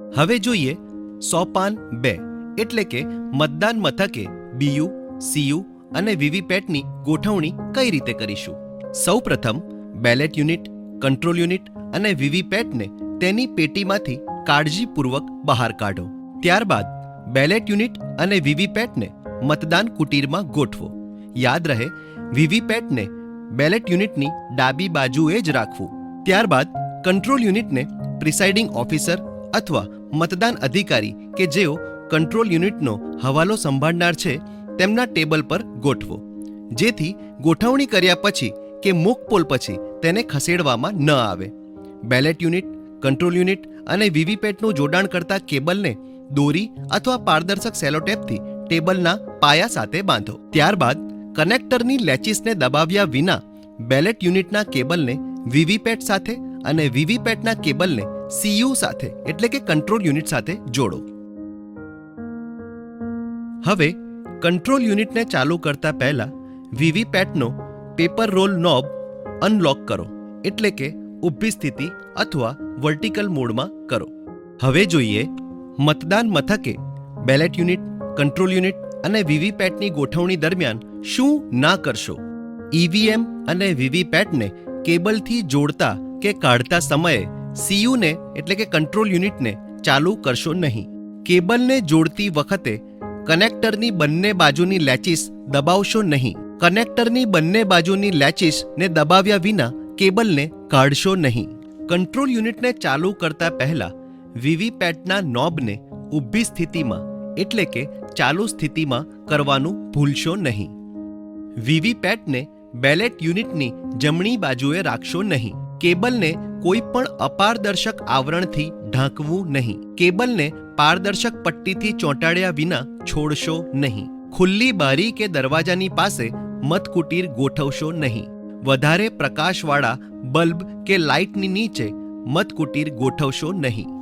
હવે જોઈએ સોપાન 2 એટલે કે મતદાન મથકે બીયુ, સીયુ અને વીવીપેટની ગોઠવણી કઈ રીતે કરીશું. સૌપ્રથમ બેલેટ યુનિટ, કંટ્રોલ યુનિટ અને વીવીપેટને તેની પેટીમાંથી કાળજીપૂર્વક બહાર કાઢો. ત્યારબાદ બેલેટ યુનિટ અને વીવીપેટને મતદાન કુટીરમાં ગોઠવો. યાદ રહે, વીવીપેટને બેલેટ યુનિટની ડાબી બાજુએ જ રાખવું. ત્યારબાદ કંટ્રોલ યુનિટને પ્રિસાઇડિંગ ઓફિસર અથવા મતદાન અધિકારી કે જેઓ કંટ્રોલ યુનિટનો હવાલો સંભાળનાર છે તેમના ટેબલ પર ગોઠવો, જેથી ગોઠવણી કર્યા પછી કે મૂક પોલ પછી તેને ખસેડવામાં ન આવે. બેલેટ યુનિટ, કંટ્રોલ યુનિટ અને વીવીપેટનું જોડાણ કરતા કેબલને દોરી અથવા પારદર્શક સેલોટેપથી ટેબલના પાયા સાથે બાંધો. ત્યારબાદ કનેક્ટરની લેચીસને દબાવ્યા વિના બેલેટ યુનિટના કેબલને વીવીપેટ સાથે અને વીવીપેટના કેબલને સીયુ સાથે એટલે કે કંટ્રોલ યુનિટ સાથે જોડો. હવે કંટ્રોલ યુનિટને ચાલુ કરતા પહેલા વીવીપેટનો પેપર રોલ નોબ અનલોક કરો એટલે કે ઊભી સ્થિતિ અથવા વર્ટિકલ મોડમાં કરો. હવે જોઈએ મતદાન મથકે બેલેટ યુનિટ, કંટ્રોલ યુનિટ અને વીવીપેટની ગોઠવણી દરમિયાન શું ના કરશો. ઈવીએમ અને વીવીપેટને કેબલથી જોડતા કે કાઢતા સમયે સીયુને એટલે કે કંટ્રોલ યુનિટને ચાલુ કરશો નહીં. કેબલને જોડતી વખતે કનેક્ટરની બંને બાજુની લેચીસ દબાવશો નહીં. કનેક્ટરની બંને બાજુની લેચીસને દબાવ્યા વિના કેબલને કાઢશો નહીં. કંટ્રોલ યુનિટને ચાલુ કરતા પહેલા વીવીપેટના નોબને ઊભી સ્થિતિમાં એટલે કે ચાલુ સ્થિતિમાં કરવાનું ભૂલશો નહીં. વીવીપેટને બેલેટ યુનિટની જમણી બાજુએ રાખશો નહીં. કેબલને કોઈ પણ અપારદર્શક આવરણથી ઢાંકવું નહીં. કેબલને પારદર્શક પટ્ટીથી ચોંટાડ્યા વિના છોડશો નહીં. ખુલ્લી બારી કે દરવાજાની પાસે મતકુટીર ગોઠવશો નહીં. વધારે પ્રકાશવાળા બલ્બ કે લાઇટની નીચે મતકુટીર ગોઠવશો નહીં.